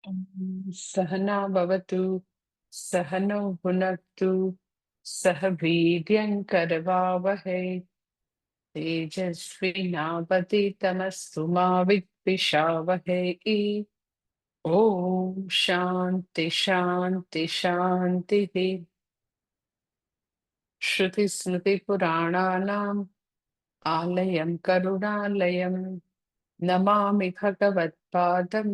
सहना भवतु सहनौ भुनक्तु सह वीर्यङ्करवावहै तेजस्विनावतीतमस्तु मा विद्विषावहै। ॐ शान्ति शान्ति शान्तिः। श्रुतिस्मृतिपुराणानाम् आलयं करुणालयं नमामि भगवत्पादं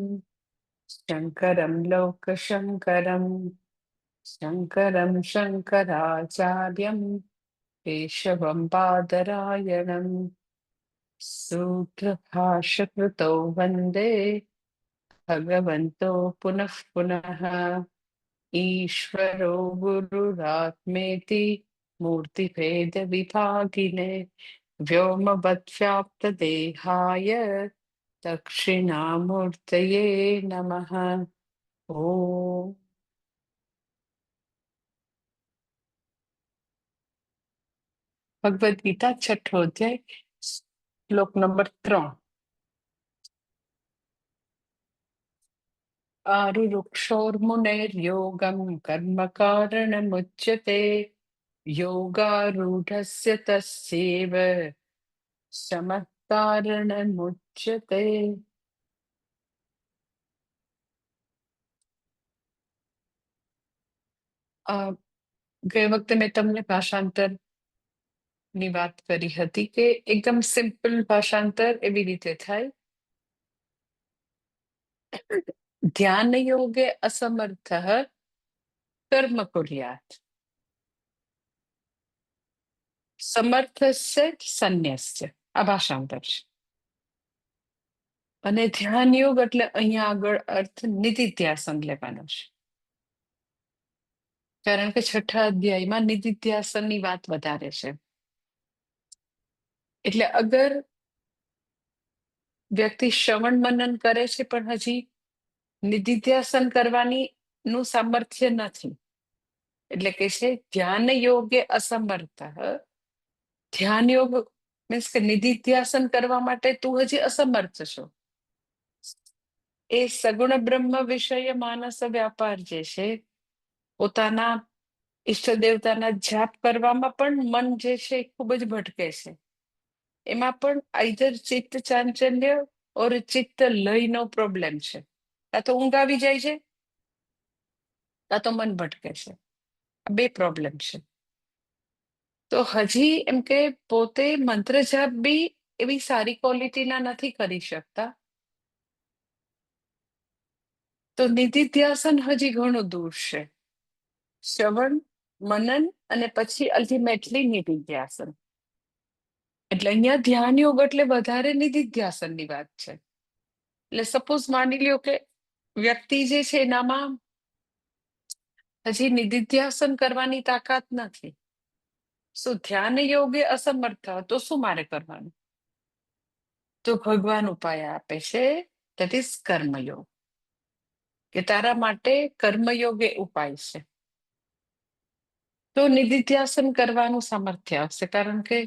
शङ्करं लोकशङ्करम्। शङ्करं शङ्कराचार्यं केशवं बादरायणं सूत्रभाष्यकृतौ वन्दे भगवन्तो पुनः पुनः। ईश्वरो गुरुरात्मेति मूर्तिभेदविभागिने व्योमवद्व्याप्तदेहाय दक्षिणामूर्तये नमः। ॐ भगवद गीता छठो अध्याय श्लोक नंबर 3। आरुरुक्षोर्मुनेर्योगं कर्म कारणमुच्यते योगारूढस्य तस्यैव शमः कारणमुच्यते। ગઈ વખતે મેં તમને ભાષાંતરની વાત કરી હતી કે એકદમ સિમ્પલ ભાષાંતર એવી રીતે થાય, ધ્યાન યોગે અસમર્થ કર્મ કુર્યાત સમર્થસ્ય સંન્યસ્ય, આ ભાષાંતર છે. અને ધ્યાન યોગ એટલે અહીંયા આગળ અર્થ નિધિધ્યાસન લેવાનો છે, કારણ કે છઠ્ઠા અધ્યાયમાં નિધિધ્યાસનની વાત વધારે છે. એટલે અગર વ્યક્તિ શ્રવણ મનન કરે છે પણ હજી નિધિધ્યાસન કરવાની નું સામર્થ્ય નથી, એટલે કે છે ધ્યાન યોગે અસમર્થ. ધ્યાન યોગ મીન્સ કે નિધિધ્યાસન કરવા માટે તું હજી અસમર્થ છો. એ સગુણ બ્રહ્મ વિષય માનસ વ્યાપાર જે છે, પોતાના ઈષ્ટ દેવતાના જાપ કરવામાં પણ મન જે છે એ ખૂબ જ ભટકે છે. એમાં પણ આઈધર ચિત્ત ચાંચલ્ય ઓર ચિત્ત લયનો પ્રોબ્લેમ છે. કાં તો ઊંઘ આવી જાય છે, કાં તો મન ભટકે છે. આ બે પ્રોબ્લેમ છે. તો હજી એમ કે પોતે મંત્ર જાપ બી એવી સારી ક્વોલિટીના નથી કરી શકતા, તો નિધિધ્યાસન હજી ઘણું દૂર છે. શ્રવણ મનન અને પછી અલ્ટિમેટલી નિધિધ્યાસન. એટલે અહીંયા ધ્યાન યોગ એટલે વધારે નિધિધ્યાસનની વાત છે. એટલે સપોઝ માની લ્યો કે વ્યક્તિ જે છે એનામાં હજી નિધિધ્યાસન કરવાની તાકાત નથી. શું ધ્યાન યોગે અસમર્થ, તો શું મારે કરવાનું? તો ભગવાન ઉપાય આપે છે, દેટ ઇઝ કર્મયોગ, કે તારા માટે કર્મયોગ એ ઉપાય છે. તો નિધિધ્યાસન કરવાનું સામર્થ્ય આવશે. કારણ કે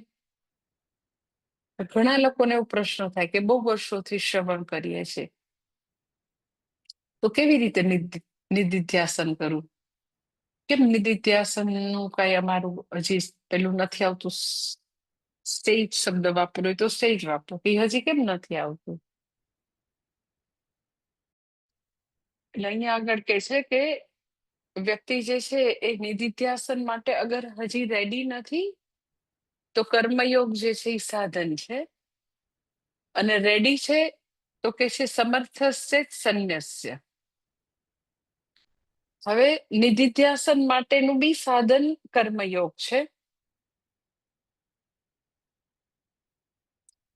ઘણા લોકોને એવો પ્રશ્ન થાય કે બહુ વર્ષોથી શ્રવણ કરીએ છીએ, તો કેવી રીતે નિધિધ્યાસન કરવું? કેમ નિધિધ્યાસન નું કઈ અમારું હજી પેલું નથી આવતું? સ્ટેજ શબ્દ વાપરો તો સ્ટેજ વાપરો, કે હજી કેમ નથી આવતું? એટલે અહીંયા આગળ કે છે કે વ્યક્તિ જે છે એ નિધિધ્યાસન માટે અગર હજી રેડી નથી, તો કર્મયોગ જે છે એ સાધન છે. અને રેડી છે તો કે છે સમર્થસ્ય સંન્યસ્ય. હવે નિધિધ્યાસન માટેનું બી સાધન કર્મયોગ છે.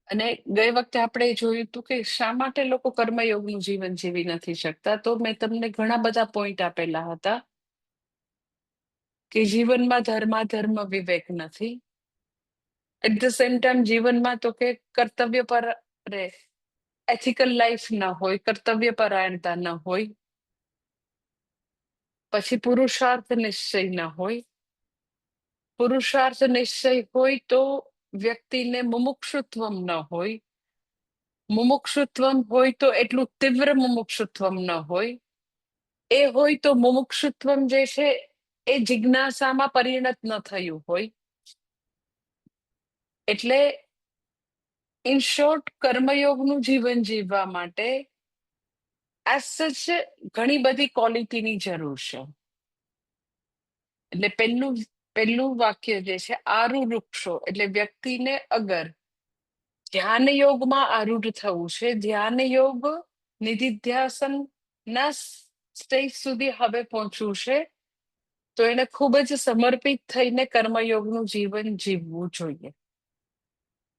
અને ગઈ વખતે આપણે જોયું હતું કે શા માટે લોકો કર્મયોગનું જીવન જીવી નથી શકતા. તો મેં તમને ઘણા બધા પોઈન્ટ આપેલા હતા કે જીવનમાં ધર્માધર્મ વિવેક નથી. એટ ધ સેમ ટાઈમ જીવનમાં તો કે કર્તવ્ય પર એથિકલ લાઈફ ન હોય, કર્તવ્ય પરાયણતા ન હોય, પછી પુરુષાર્થ નિશ્ચય ન હોય. પુરુષાર્થ નિશ્ચય હોય તો વ્યક્તિને મુમુક્ષુત્વમ ન હોય. મુમુક્ષુત્વમ હોય તો એટલું તીવ્ર મુમુક્ષુત્વમ ન હોય. એ હોય તો મુમુક્ષુત્વમ જે છે એ જિજ્ઞાસામાં પરિણત ન થયું હોય. એટલે ઇન શોર્ટ, કર્મયોગનું જીવન જીવવા માટે એઝ સચ ઘણી બધી ક્વોલિટીની જરૂર છે. એટલે પહેલું વાક્ય જે છે આરુ વૃક્ષો, એટલે વ્યક્તિને અગર ધ્યાન યોગમાં આરૂઢ થવું છે, ધ્યાન યોગ નિધિધ્યાસન ના સ્ટેજ સુધી હવે પહોંચવું છે, તો એને ખૂબ જ સમર્પિત થઈને કર્મયોગનું જીવન જીવવું જોઈએ.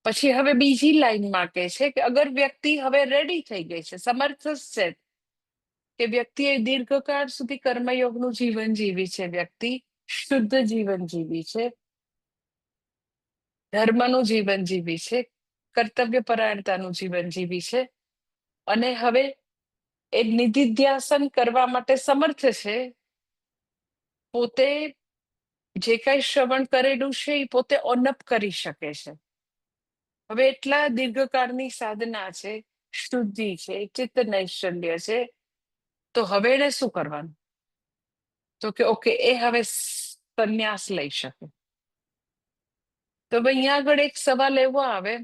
પછી હવે બીજી લાઈનમાં કહે છે કે અગર વ્યક્તિ હવે રેડી થઈ ગઈ છે, સમર્થ છે, કે વ્યક્તિએ દીર્ઘકાળ સુધી કર્મયોગનું જીવન જીવી છે, વ્યક્તિ શુદ્ધ જીવન જીવી છે, ધર્મનું જીવન જીવી છે, કર્તવ્ય પરાયણતાનું જીવન જીવી છે, અને હવે એ નિધિધ્યાસન કરવા માટે સમર્થ છે, પોતે જે કઈ શ્રવણ કરેલું છે એ પોતે ઓનઅપ કરી શકે છે. હવે એટલા દીર્ઘકાળની સાધના છે, શુદ્ધિ છે, ચિત્ત નૈશ્ચલ્ય છે, તો હવે એને શું કરવાનું? તો કે ઓકે, એ હવે સંન્યાસ લઈ શકે. તો અહીંયા આગળ એક સવાલ એવો આવે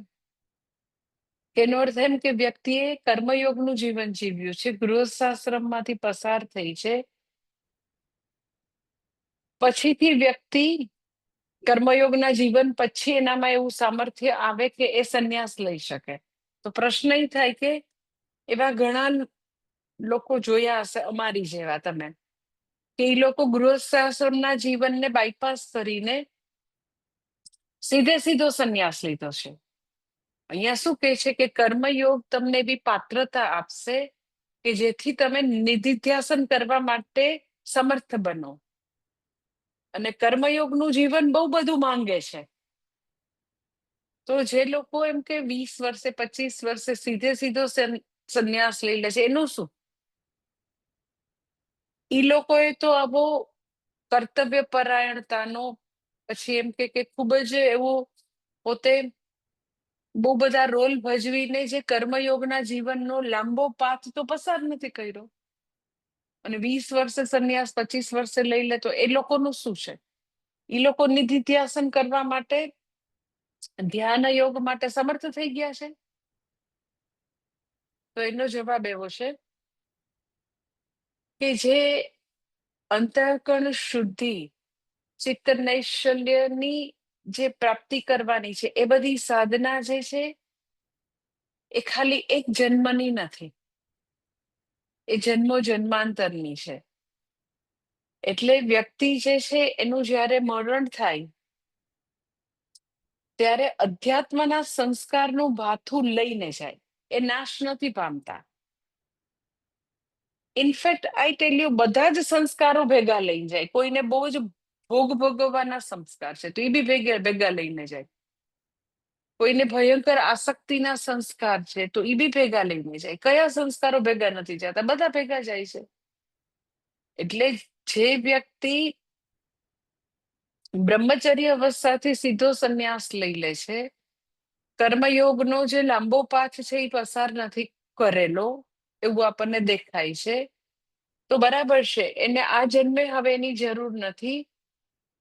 કે એનો અર્થ એમ કે વ્યક્તિએ કર્મયોગનું જીવન જીવ્યું છે, ગૃહસ્થાશ્રમમાંથી પસાર થઈ છે, પછીથી વ્યક્તિ કર્મયોગના જીવન પછી એનામાં એવું સામર્થ્ય આવે કે એ સંન્યાસ લઈ શકે. તો પ્રશ્ન એ થાય કે એવા ઘણા લોકો જોયા હશે અમારી જેવા તમે, કે એ લોકો ગૃહસ્થાશ્રમના જીવનને બાયપાસ કરીને સીધો સંન્યાસ લીધો છે. અહીંયા શું કહે છે કે કર્મયોગ તમને એવી પાત્રતા આપશે કે જેથી તમે નિધિધ્યાસન કરવા માટે સમર્થ બનો. અને કર્મયોગનું જીવન બહુ બધું માંગે છે. તો જે લોકો એમ કે 20 વર્ષે 25 વર્ષે સીધો સંન્યાસ લઈ લે છે, એનું શું? એ લોકોએ તો આવો કર્તવ્ય પરાયણતાનો, પછી એમ કે ખૂબ જ એવું પોતે બહુ બધા રોલ ભજવીને જે કર્મયોગના જીવનનો લાંબો પાથ તો પસાર નથી કર્યો. અને 20 વર્ષે સંન્યાસ 25 વર્ષે લઈ લે તો એ લોકોનું શું છે? એ લોકો નિધિધ્યાસન કરવા માટે, ધ્યાન યોગ માટે સમર્થ થઈ ગયા છે? તો એનો જવાબ એવો છે કે જે અંતઃકરણ શુદ્ધિ, ચિત્ત નૈશ્ચલ્યની જે પ્રાપ્તિ કરવાની છે, એ બધી સાધના જે છે એ ખાલી એક જન્મની નથી, એ જન્મો જન્માંતરની છે. એટલે વ્યક્તિ જે છે એનું જ્યારે મરણ થાય ત્યારે અધ્યાત્મના સંસ્કારનું ભાથું લઈને જાય, એ નાશ નથી પામતા. ઇનફેક્ટ આઈ ટેલ યુ, બધા જ સંસ્કારો ભેગા લઈને જાય. કોઈને બહુ જ ભોગ ભોગવવાના સંસ્કાર છે તો એ બી ભેગા લઈને જાય. કોઈને ભયંકર આસક્તિના સંસ્કાર છે તો એ બી ભેગા લઈને જાય. કયા સંસ્કારો ભેગા નથી જતા? બધા ભેગા જાય છે. એટલે જે વ્યક્તિ બ્રહ્મચર્ય અવસ્થાથી સીધો સંન્યાસ લઈ લે છે, કર્મયોગનો જે લાંબો પાથ છે એ પસાર નથી કરેલો એવું આપણને દેખાય છે, તો બરાબર છે, એને આ જન્મે હવે એની જરૂર નથી.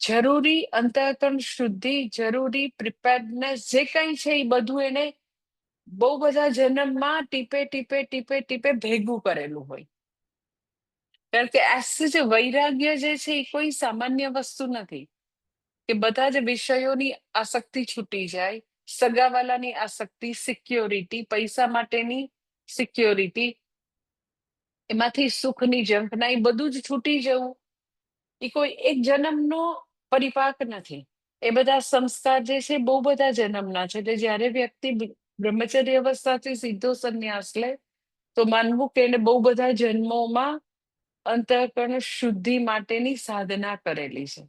જરૂરી અંતઃકરણ શુદ્ધિ, જરૂરી પ્રિપેર્ડનેસ જે કંઈ છે એ બધું એને બહુ બધા જન્મમાં ટીપે ટીપે ટીપે ટીપે ભેગું કરેલું હોય. કારણ કે એસ જે વૈરાગ્ય જે છે એ કોઈ સામાન્ય વસ્તુ નથી કે બધા જ વિષયોની આસક્તિ છૂટી જાય, સગાવાલાની આસક્તિ, સિક્યોરિટી, પૈસા માટેની સિક્યોરિટી, એમાંથી સુખની ઝંખના, એ બધું જ છૂટી જવું, એ કોઈ એક જન્મનો પરિપાક નથી. એ બધા સંસ્કાર જે છે બહુ બધા જન્મના છે. એટલે જયારે વ્યક્તિ બ્રહ્મચર્ય અવસ્થાથી સીધો સંન્યાસ લે તો માનવું કે એને બહુ બધા જન્મોમાં અંતઃકરણ શુદ્ધિ માટેની સાધના કરેલી છે.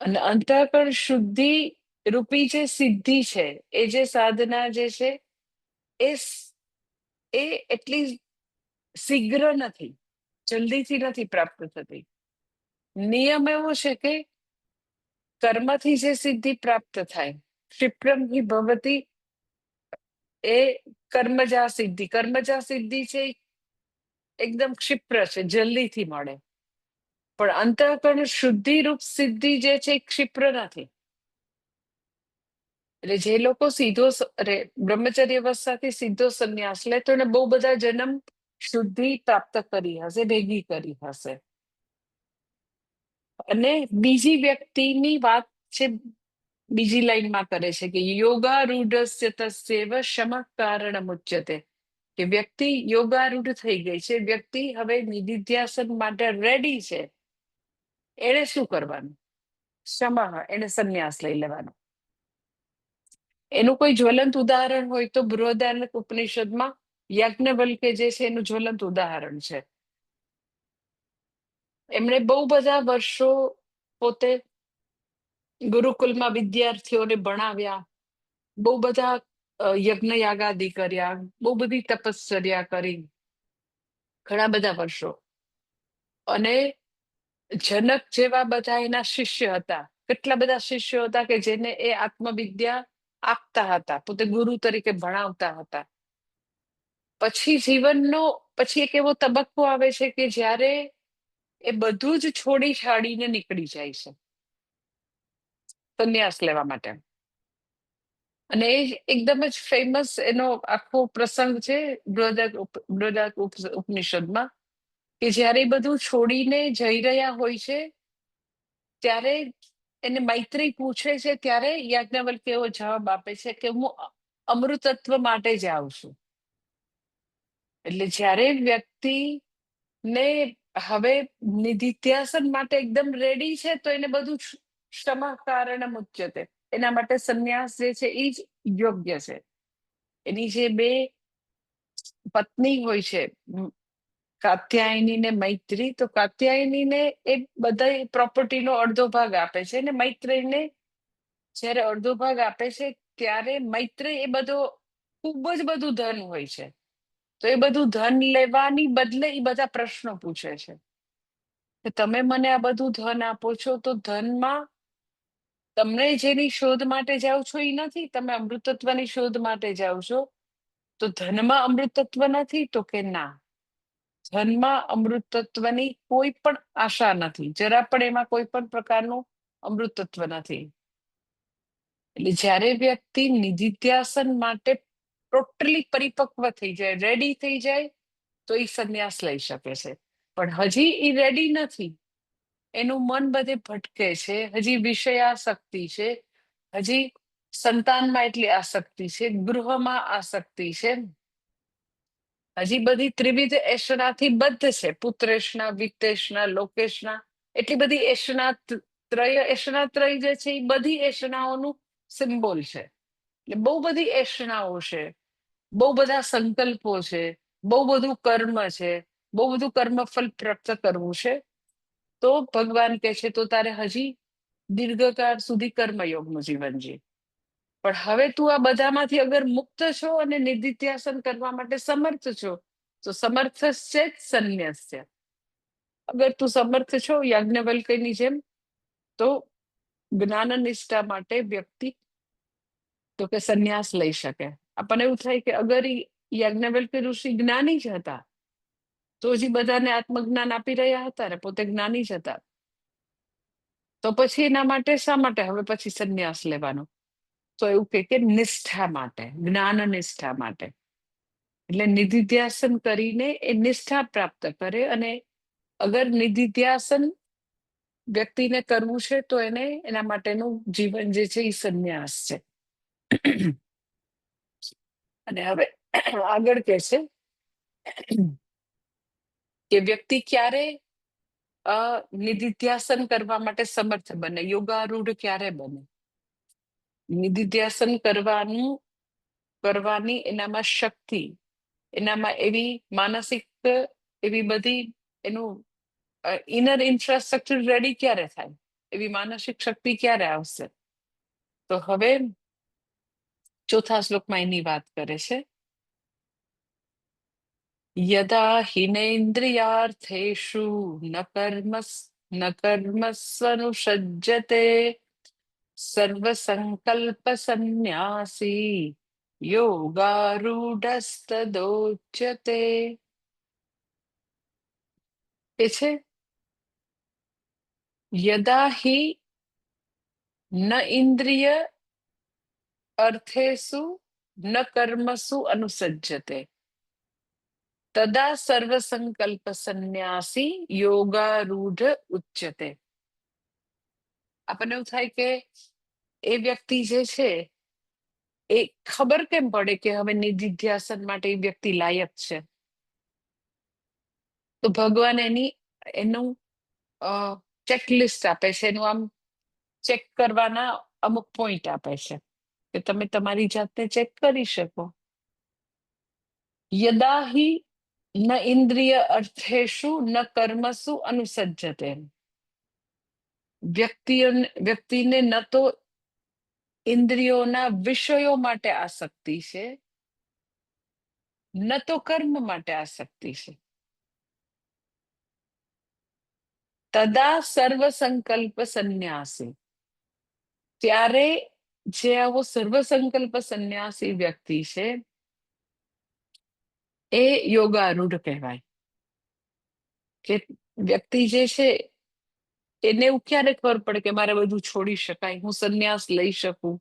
અને અંતઃકરણ શુદ્ધિ રૂપી જે સિદ્ધિ છે, એ જે સાધના જે છે એ એટલી શીઘ્ર નથી, જલ્દીથી નથી પ્રાપ્ત થતી. નિયમ એવો છે કે કર્મથી જે સિદ્ધિ પ્રાપ્ત થાય, ક્ષિપ્રમ હિ ભવતી, એ કર્મજા સિદ્ધિ. કર્મજા સિદ્ધિ છે એકદમ ક્ષિપ્ર છે, જલ્દીથી મળે. પણ અંતઃકરણ શુદ્ધિ રૂપ સિદ્ધિ જે છે એ ક્ષિપ્ર નથી. એટલે જે લોકો સીધો બ્રહ્મચર્ય અવસ્થાથી સીધો સંન્યાસ લે તો એને બહુ બધા જન્મ શુદ્ધિ પ્રાપ્ત કરી હશે, ભેગી કરી હશે. અને બીજી વ્યક્તિની વાત છે, બીજી લાઈનમાં કરે છે કે યોગારૂઢસ્ય તસ્યૈવ શમઃ કારણમ ઉચ્યતે, કે વ્યક્તિ યોગારૂઢ થઈ ગઈ છે, વ્યક્તિ હવે નિધિધ્યાસન માટે રેડી છે. એને શું કરવાનું? શમઃ, એને સંન્યાસ લઈ લેવાનો. એનું કોઈ જ્વલંત ઉદાહરણ હોય તો બૃહદારણ્યક ઉપનિષદમાં યાજ્ઞવલ્ક્ય જે છે એનું જ્વલંત ઉદાહરણ છે. એમણે બહુ બધા વર્ષો પોતે ગુરુકુલમાં વિદ્યાર્થીઓને ભણાવ્યા, બહુ બધા યજ્ઞ યાગાદિ કર્યા, બહુ બધી તપશ્ચર્યા કરી, ઘણા બધા વર્ષો. અને જનક જેવા બધા એના શિષ્ય હતા. કેટલા બધા શિષ્યો હતા કે જેને એ આત્મવિદ્યા આપતા હતા, પોતે ગુરુ તરીકે ભણાવતા હતા. પછી જીવનનો પછી એક એવો તબક્કો આવે છે કે જ્યારે એ બધું જ છોડી છાડીને નીકળી જાય છે સંન્યાસ લેવા માટે. અને એ એકદમ જ ફેમસ એનો આખો પ્રસંગ છે બૃહદારણ્યક ઉપનિષદમાં, કે જ્યારે એ બધું છોડીને જઈ રહ્યા હોય છે ત્યારે એને મૈત્રી પૂછે છે, ત્યારે યાજ્ઞવલ્ક્ય એવો જવાબ આપે છે કે હું અમૃતત્વ માટે જ આવું છું. એટલે જ્યારે વ્યક્તિ ને હવે નિધિધ્યાસન માટે એકદમ રેડી છે તો એને બધું ક્ષમા કારણમ ઉચ્યતે, એના માટે સંન્યાસ જે છે એ જ યોગ્ય છે. એની જે બે પત્ની હોય છે, કાત્યાયની ને મૈત્રી, તો કાત્યાયનીને એ બધા પ્રોપર્ટીનો અડધો ભાગ આપે છે ને મૈત્રીને જયારે અડધો ભાગ આપે છે ત્યારે મૈત્રી એ બધો ખૂબ જ બધું ધન હોય છે, તો એ બધું ધન લેવાની બદલે એ બધા પ્રશ્નો પૂછે છે કે તમે મને આ બધું ધન આપો છો તો ધનમાં તમને જેની શોધ માટે જાઓ છો એ નથી, તમે અમૃતત્વની શોધ માટે જાઓ છો, તો ધનમાં અમૃતત્વ નથી? તો કે ના, ધનમાં અમૃતત્વની કોઈ પણ આશા નથી, જરા પણ એમાં કોઈ પણ પ્રકારનું અમૃતત્વ નથી. એટલે જ્યારે વ્યક્તિ નિધિધ્યાસન માટે ટોટલી પરિપક્વ થઈ જાય, રેડી થઈ જાય, તો એ સંન્યાસ લઈ શકે છે. પણ હજી એ રેડી નથી, એનું મન બધે ભટકે છે, હજી વિષયાસક્તિ છે, હજી સંતાનમાં એટલી આસક્તિ છે, ગૃહમાં આસક્તિ છે, હજી બધી ત્રિવિધ એષણાથી બદ્ધ છે, પુત્રેષણા, વિત્તેષણા, લોકેષણા, એટલી બધી એષણા એષણાત્રય જે છે એ બધી એષણાઓનું સિમ્બોલ છે. એટલે બહુ બધી એષણાઓ છે, બહુ બધા સંકલ્પો છે, બહુ બધું કર્મ છે, બહુ બધું કર્મફળ પ્રાપ્ત કરવું છે. તો ભગવાન કહે છે તો તારે હજી દીર્ઘકાળ સુધી કર્મયોગનું જીવન જીવ. પણ હવે તું આ બધામાંથી અગર મુક્ત છો અને નિધિધ્યાસન કરવા માટે સમર્થ છો, તો સમર્થ છે જ સંન્યાસ છે. અગર તું સમર્થ છો યાજ્ઞવલ્ક્યની જેમ, તો જ્ઞાન નિષ્ઠા માટે વ્યક્તિ તો કે સંન્યાસ લઈ શકે. આપણને એવું થાય કે અગર યાજ્ઞવલ્ક્ય ઋષિ જ્ઞાની જ હતા તો હજી બધાને આત્મજ્ઞાન આપી રહ્યા હતા ને પોતે જ્ઞાની જ હતા, તો પછી એના માટે શા માટે હવે પછી સંન્યાસ લેવાનો? તો એવું કે નિષ્ઠા માટે, જ્ઞાન નિષ્ઠા માટે. એટલે નિધિધ્યાસન કરીને એ નિષ્ઠા પ્રાપ્ત કરે, અને અગર નિધિધ્યાસન વ્યક્તિને કરવું છે તો એને એના માટેનું જીવન જે છે એ સંન્યાસ છે. અને હવે આગળ કે છે કે વ્યક્તિ ક્યારે નિધિધ્યાસન કરવા માટે સમર્થ બને, યોગારૂઢ ક્યારે બને? નિધિધ્યાસન કરવાની એનામાં શક્તિ, એનામાં એવી માનસિક એવી બધી એનું ઇનર ઇન્ફ્રાસ્ટ્રક્ચર રેડી ક્યારે થાય, એવી માનસિક શક્તિ ક્યારે આવશે? તો હવે ચોથા શ્લોકમાં એની વાત કરે છે. યદા હિનેન્દ્રિયાર્થેષુ ન કર્મસ્વનુષજ્યતે સર્વસંકલ્પ સંન્યાસી યોગારૂઢસ્તદોચ્યતે. એ છે યદા હિ ન ઇન્દ્રિય અર્થેષુ ન કર્મસુ અનુસજ્જતે તદા સર્વસંકલ્પ સંન્યાસી યોગારૂઢ ઉચ્યતે. આપણને એવું થાય કે એ વ્યક્તિ જે છે એ ખબર કેમ પડે કે હવે નિધિધ્યાસન માટે એ વ્યક્તિ લાયક છે? તો ભગવાન એનું ચેકલિસ્ટ આપે છે, એનું આમ ચેક કરવાના અમુક પોઈન્ટ આપે છે કે તમે તમારી જાતને ચેક કરી શકો. યદા હિ ન ઇન્દ્રિય અર્થેષુ ન કર્મસુ અનુસજ્જતે. વ્યક્તિને ન તો ઇન્દ્રિયોના વિષયો માટે આસક્તિ છે, ન તો કર્મ માટે આસક્તિ છે. તદા સર્વ સંકલ્પ સંન્યાસી. ત્યારે જે આવો સર્વ સંકલ્પ સંન્યાસી વ્યક્તિ છે એ યોગારૂઢ કહેવાય. કે વ્યક્તિ જે છે એને એવું ક્યારે ખબર પડે કે મારે બધું છોડી શકાય, હું સંન્યાસ લઈ શકું,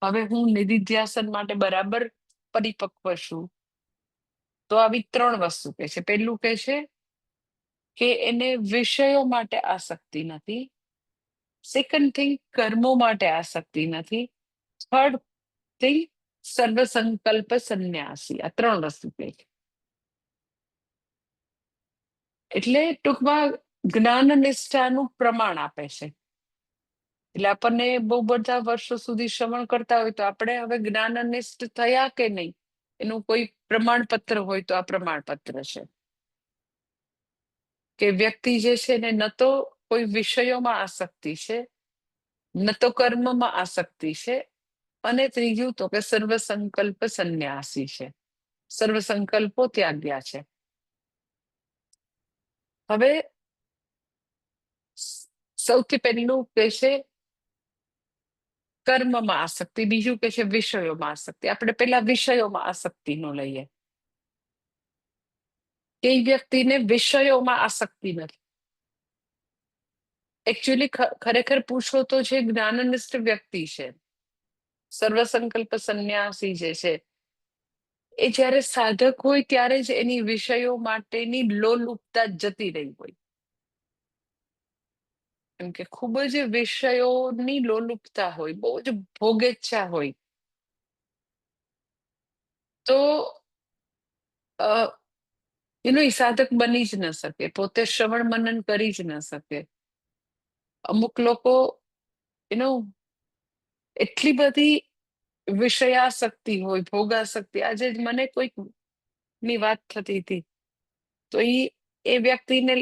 હવે હું નિધિધ્યાસન માટે બરાબર પરિપક્વ છું? તો આવી 3 વસ્તુ કહે છે. પહેલું કહે છે કે એને વિષયો માટે આસક્તિ નથી. સેકન્ડ થિંગ, કર્મો માટે આસક્તિ નથી. થર્ડ થિંગ, સર્વ સંકલ્પ સંન્યાસી. આ 3 વસ્તુ કહે છે. એટલે ટૂંકમાં જ્ઞાન નિષ્ઠાનું પ્રમાણ આપે છે. એટલે આપણને બહુ બધા વર્ષો સુધી શ્રવણ કરતા હોય તો આપણે હવે જ્ઞાનનિષ્ઠ થયા કે નહીં એનું કોઈ પ્રમાણપત્ર હોય તો આ પ્રમાણપત્ર છે કે વ્યક્તિ જે છે ને ન તો કોઈ વિષયોમાં આસક્તિ છે, ન તો કર્મમાં આસક્તિ છે, અને ત્રીજું તો કે સર્વ સંકલ્પ સંન્યાસી છે, સર્વ સંકલ્પો ત્યાગ્યા છે. હવે સૌથી પહેલું કે છે કર્મમાં આસક્તિ, બીજું કે છે વિષયોમાં આસક્તિ. આપણે પેલા વિષયોમાં આસક્તિનું લઈએ. કે વ્યક્તિને વિષયોમાં આસક્તિ નથી. એકચ્યુઅલી ખરેખર પૂછો તો જે જ્ઞાનનિષ્ઠ વ્યક્તિ છે, સર્વ સંકલ્પ સંન્યાસી જે છે, એ જયારે સાધક હોય ત્યારે જ એની વિષયો માટેની લોલુપતા જતી રહી હોય. કેમ કે ખૂબ જ વિષયોની લોલુપતા હોય, બહુ જ ભોગેચ્છા હોય, તો એનો એ સાધક બની જ ન શકે, પોતે શ્રવણ મનન કરી જ ન શકે. અમુક લોકો એનો એટલી બધી વિષયાશક્તિ હોય, ભોગાશક્તિ. આજે જ મને કોઈક ની વાત થતી હતી તો એ વ્યક્તિને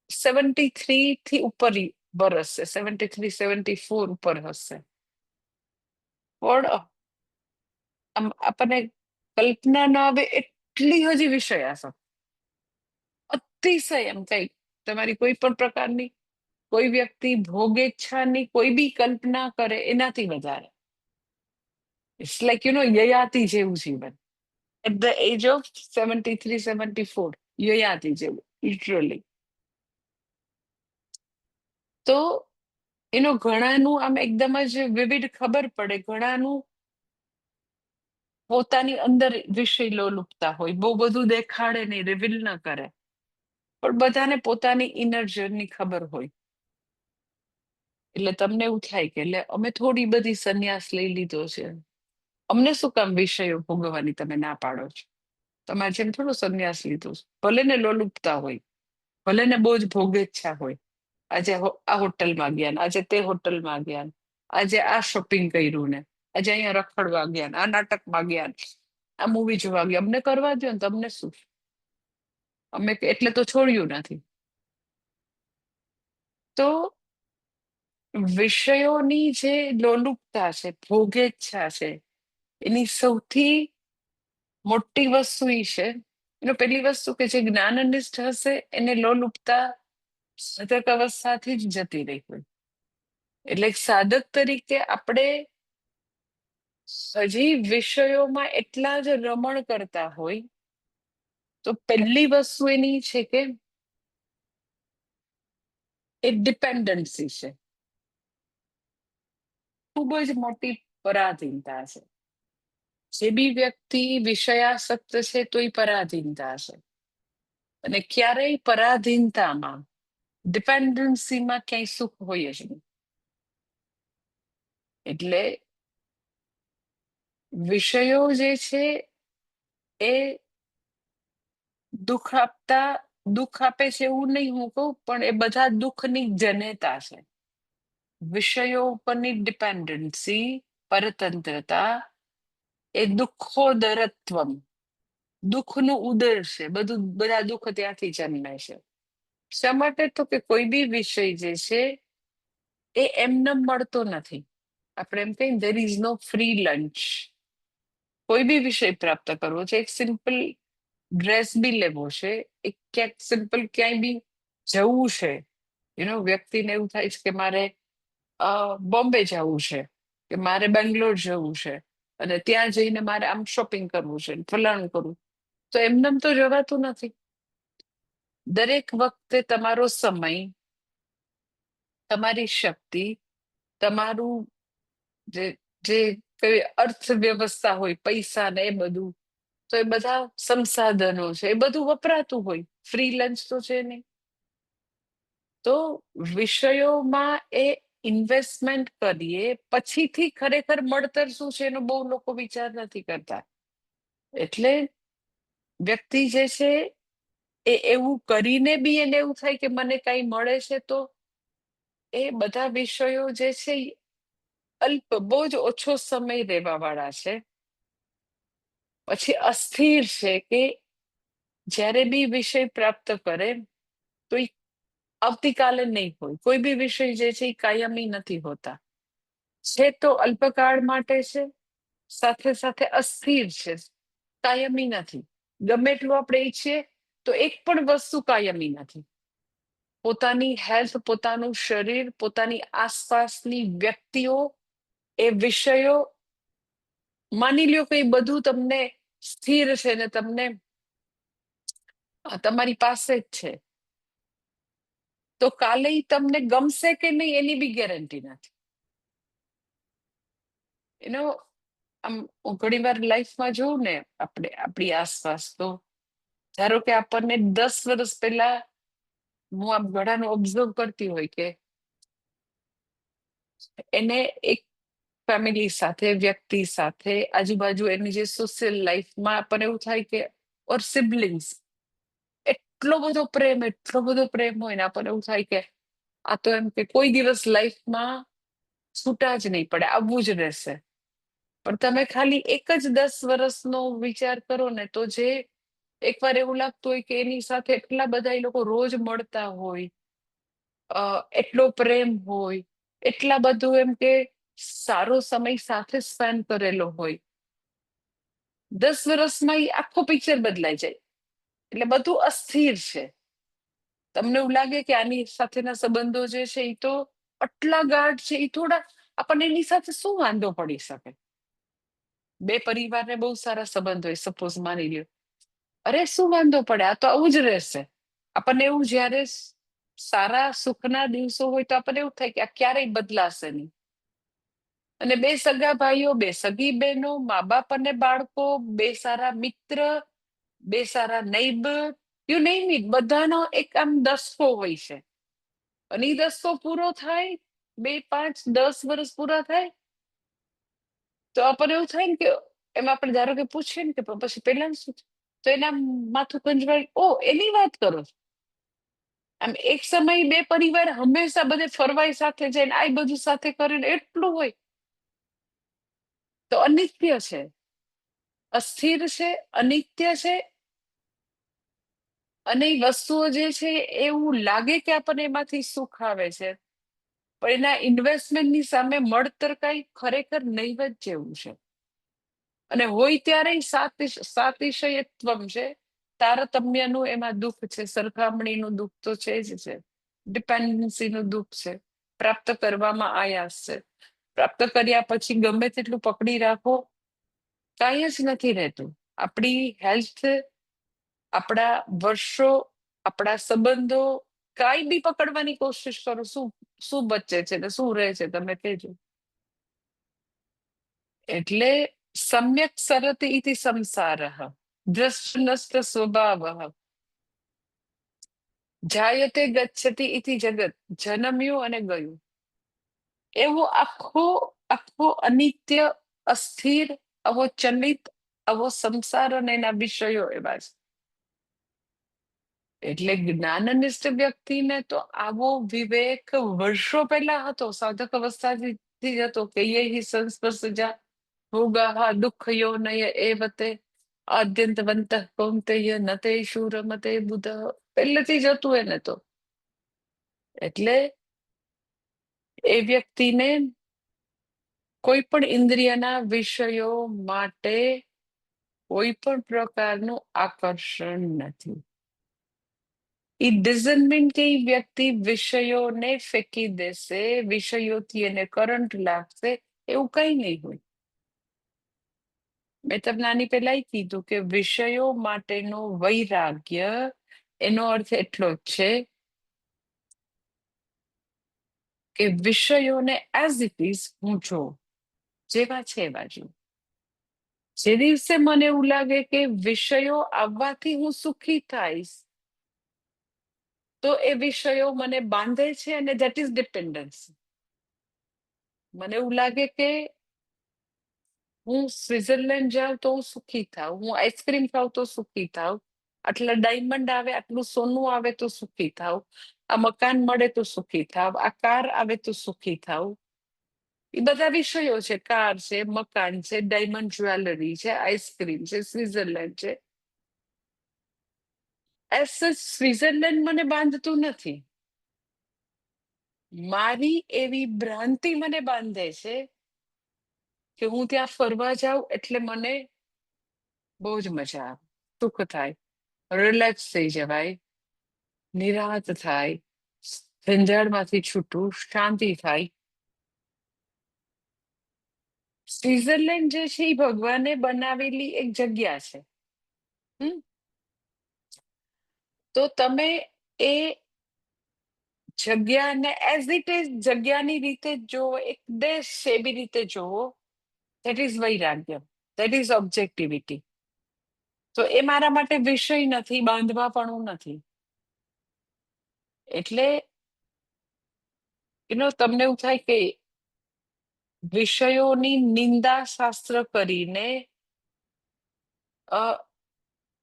73 થી ઉપર વર્ષ છે, 73 74 ઉપર હશે, પણ આપણને કલ્પના ના આવે એટલી હજી વિષયાશક્તિ, અતિશય. એમ કઈ તમારી કોઈ પણ પ્રકારની કોઈ વ્યક્તિ ભોગેચ્છાની કોઈ બી કલ્પના કરે એનાથી વધારે. ઇટ્સ લાઈક યયાતિ જેવું જીવન. એટ ધ એજ ઓફ 73 74 યયાતિ જેવું, લિટરલી. તો ઘણાનું આમ એકદમ જ વિવિધ ખબર પડે, ઘણાનું પોતાની અંદર વિષય લોલુપતા હોય, બહુ બધું દેખાડે નહીં, રિવીલ ન કરે, પણ બધાને પોતાની ઇનર જર્ની ખબર હોય. એટલે તમને એવું થાય કે એટલે અમે થોડી બધી સંન્યાસ લઈ લીધો છે, અમને શું કામ વિષયો ભોગવવાની તમે ના પાડો છો? તમારે જેમ થોડું સંન્યાસ લીધો છે, ભલે ને લોલુપતા હોય, ભલે ને બહુ જ ભોગેચ્છા હોય. આજે આ હોટલમાં ગયા ને, આજે તે હોટલમાં ગયા, આજે આ શોપિંગ કર્યું ને, આજે અહીંયા રખડવા ગયા ને, આ નાટકમાં ગયા ને, આ મૂવી જોવા ગયા. અમને કરવા દો ને, તમને શું? અમે એટલે તો છોડ્યું નથી. તો વિષયોની જે લોલુપતા છે, ભોગેચ્છા છે, એની સૌથી મોટી વસ્તુ એ છે, પહેલી વસ્તુ કે જે જ્ઞાનનિષ્ઠ હશે એને લોલુપતા સાધક અવસ્થાથી જ જતી રહી હોય. એટલે સાધક તરીકે આપણે હજી વિષયોમાં એટલા જ રમણ કરતા હોય તો પહેલી વસ્તુ એની છે કે એ ડિપેન્ડન્સી છે, ખૂબ જ મોટી પરાધીનતા છે. જે બી વ્યક્તિ વિષયાસક્ત છે તો એ પરાધીનતા છે. અને ક્યારેય પરાધીનતામાં, ડિપેન્ડન્સીમાં ક્યાંય સુખ હોય જ નહીં. એટલે વિષયો જે છે એ દુઃખ આપે છે એવું નહીં હું કહું, પણ એ બધા દુઃખની જનેતા છે. વિષયો ઉપરની ડિપેન્ડન્સી, પરતંત્રતા એ દુઃખોદરત્વમ, દુઃખનું ઉદર છે. બધા દુઃખ ત્યાંથી જન્મે છે. શા માટે? તો કે કોઈ બી વિષય જે છે એ એમને મળતો નથી. આપણે એમ કહીએ there is no free lunch. કોઈ બી વિષય પ્રાપ્ત કરવો છે, એક સિમ્પલ ડ્રેસ બી લેવો છે, એક ક્યાંક સિમ્પલ ક્યાંય બી જવું છે, વ્યક્તિને એવું થાય છે કે મારે બોમ્બે જવું છે, કે મારે બેંગ્લોર જવું છે, અને ત્યાં જઈને મારે આમ શોપિંગ કરવું છે, ફલાણું કરવું, તો એમને તો જવાતું નથી. દરેક વખતે તમારો સમય, તમારી શક્તિ, તમારું જે કઈ અર્થવ્યવસ્થા હોય, પૈસા ને એ બધું, તો એ બધા સંસાધનો છે, એ બધું વપરાતું હોય. ફ્રી લંચ તો છે નહીં. તો વિષયોમાં એ ઇન્વેસ્ટમેન્ટ કરીએ પછીથી ખરેખર મળતર શું છે એનો બહુ લોકો વિચાર નથી કરતા. એટલે વ્યક્તિ જે છે એ એવું કરીને બી એને એવું થાય કે મને કઈ મળે છે, તો એ બધા વિષયો જે છે અલ્પ, બહુ જ ઓછો સમય રહેવા વાળા છે. પછી અસ્થિર છે કે જ્યારે બી વિષય પ્રાપ્ત કરે તો એ આવતીકાલે નહીં હોય. કોઈ બી વિષય જે છે એ કાયમી નથી હોતા. છે તો અલ્પકાળ માટે છે, સાથે સાથે અસ્થિર છે, કાયમી નથી. ગમે એટલું આપણે ઈચ્છીએ તો એક પણ વસ્તુ કાયમી નથી. પોતાની હેલ્થ, પોતાનું શરીર, પોતાની આસપાસની વ્યક્તિઓ, એ વિષયો, માની લ્યો કે એ બધું તમને સ્થિર છે ને તમને તમારી પાસે જ છે, તો કાલે તમને ગમશે કે નહીં એની બી ગેરંટી નથી. આમ હું ઘણી વાર લાઈફમાં જોઉં ને આપણી આસપાસ, તો ધારો કે આપણને 10 વર્ષ પહેલા હું આમ ઘણાનું ઓબ્ઝર્વ કરતી હોય કે એને એક ફેમિલી સાથે, વ્યક્તિ સાથે, આજુબાજુ એની જે સોશિયલ લાઈફમાં આપણને એવું થાય કે ઓર સિબલિંગ્સ, એટલો બધો પ્રેમ હોય ને આપણને એવું થાય કે આ તો એમ કે કોઈ દિવસ લાઈફમાં છૂટા જ નહીં પડે, આવવું જ રહેશે. પણ તમે ખાલી એક જ 10 વર્ષનો વિચાર કરો ને, તો જે એકવાર એવું લાગતું હોય કે એની સાથે એટલા બધા એ લોકો રોજ મળતા હોય, એટલો પ્રેમ હોય, એટલા બધું એમ કે સારો સમય સાથે સ્પેન્ડ કરેલો હોય, 10 વર્ષમાં એ આખો પિક્ચર બદલાઈ જાય. એટલે બધું અસ્થિર છે. તમને એવું લાગે કે આની સાથેના સંબંધો જે છે એ તો આટલા ગાઢ છે, એ થોડા, આપણને એની સાથે શું વાંધો પડી શકે? બે પરિવારને બહુ સારા સંબંધ હોય, સપોઝ માની લ્યો, અરે શું વાંધો પડે, આ તો આવું જ રહેશે. આપણને એવું જયારે સારા સુખના દિવસો હોય તો આપણને એવું થાય કે આ ક્યારેય બદલાશે નહીં. અને બે સગા ભાઈઓ, બે સગી બહેનો, મા બાપ અને બાળકો, બે સારા મિત્ર, બે સારા નેબર, યુ નેમ ઇટ, બધાનો એક આમ દસકો હોય છે. અને એ દસકો પૂરો થાય, 2, 5, 10 વર્ષ પૂરા થાય, તો આપણને એવું થાય ને કે એમાં આપણે ધારો કે પૂછીએ ને કે પછી પેલા શું, તો એના માથું કંજવાય, ઓ એની વાત કરો છો. આમ એક સમય બે પરિવાર હંમેશા બધે ફરવાય સાથે જાય ને આ બધું સાથે કરીને એટલું હોય, તો અનિત્ય છે, અસ્થિર છે, અનિત્ય છે. અને એ વસ્તુઓ જે છે એવું લાગે કે આપણને એમાંથી સુખ આવે છે, પણ એના ઇન્વેસ્ટમેન્ટની સામે મળતર કઈ ખરેખર નહીવત જેવું છે. અને હોય ત્યારે સાતિશયત્વમ છે, તારતમ્યનું એમાં દુઃખ છે, સરખામણીનું દુઃખ તો છે જ છે, ડિપેન્ડન્સીનું દુઃખ છે, પ્રાપ્ત કરવામાં આયાસ છે. પ્રાપ્ત કર્યા પછી ગમે તેટલું પકડી રાખો, કાંઈ જ નથી રહેતું. આપણી હેલ્થ, આપણા વર્ષો, આપણા સંબંધો, કાંઈ બી પકડવાની કોશિશ કરો, શું શું બચે છે ને શું રહે છે તમે કહેજો. એટલે સમ્યક સરતિ ઇતિ સંસારઃ દ્રષ્ટ નષ્ટ સ્વભાવઃ જાયતે ગચ્છતિ ઇતિ જગત જન્મ્યું અને ગયું. એવો આખો આખો અનિત્ય, અસ્થિર, આવો ચલિત, આવો સંસાર અને એના વિષયો એવા છે. એટલે જ્ઞાનનિષ્ઠ વ્યક્તિને તો આવો વિવેક વર્ષો પહેલા હતો, સાધક અવસ્થાથી જ હતો કે યૈ સંસ્પર્શજા ભોગાઃ દુઃખયોનય એવતે આદ્યંતવંતઃ કૌંતેય ન તેષુ રમતે બુધઃ. પહેલેથી જ હતું એને તો. એટલે એ વ્યક્તિને કોઈ પણ ઇન્દ્રિયના વિષયો માટે કોઈ પણ પ્રકારનું આકર્ષણ નથી. ઇટ ડઝન્ટ મીન કે એ વ્યક્તિ વિષયોને ફેંકી દેશે, વિષયોથી એને કરંટ લાગશે, એવું કઈ નહીં હોય. મેં તમને આની પહેલા કીધું કે વિષયો માટેનો વૈરાગ્ય એનો અર્થ એટલો જ છે કે વિષયોને એઝ ઇટ ઇઝ હું જોઉં, જેવા છે એવા જોઉં. જે દિવસે મને એવું લાગે કે વિષયો આવવાથી હું સુખી થઈશ, તો એ વિષયો મને બાંધે છે અને ધેટ ઇઝ ડિપેન્ડન્સ. મને એવું લાગે કે હું સ્વિટરલેન્ડ જાઉં તો હું સુખી થાવ, હું આઈસ્ક્રીમ ખાઉં તો સુખી થાવ, આટલા ડાયમંડ આવે, આટલું સોનું આવે તો સુખી થાવ, આ મકાન મળે તો સુખી થાવ, આ કાર આવે તો સુખી થાવ. એ બધા વિષયો છે. કાર છે, મકાન છે, ડાયમંડ જ્વેલરી છે, આઈસ્ક્રીમ છે, સ્વિટરલેન્ડ છે. એઝ સચ સ્વિટરલેન્ડ મને બાંધતું નથી. મારી એવી ભ્રાંતિ મને બાંધે છે કે હું ત્યાં ફરવા જાઉં એટલે મને બહુ જ મજા આવે, સુખ થાય, રિલેક્સ થઈ જવાય, નિરાંત થાય, ઝંઝાળમાંથી છૂટું, શાંતિ થાય. સ્વિટરલેન્ડ જે છે એ ભગવાને બનાવેલી એક જગ્યા છે. તો તમે એ જગ્યાને એઝ ઇટ ઇઝ જગ્યાની રીતે જોવો, એક દેશ છે એવી રીતે જોવો. ધેટ ઇઝ વૈરાગ્ય, ધેટ ઇઝ ઓબ્જેક્ટિવિટી. તો એ મારા માટે વિષય નથી, બાંધવા પણ નથી. એટલે તમને એવું થાય કે વિષયોની નિંદા શાસ્ત્ર કરીને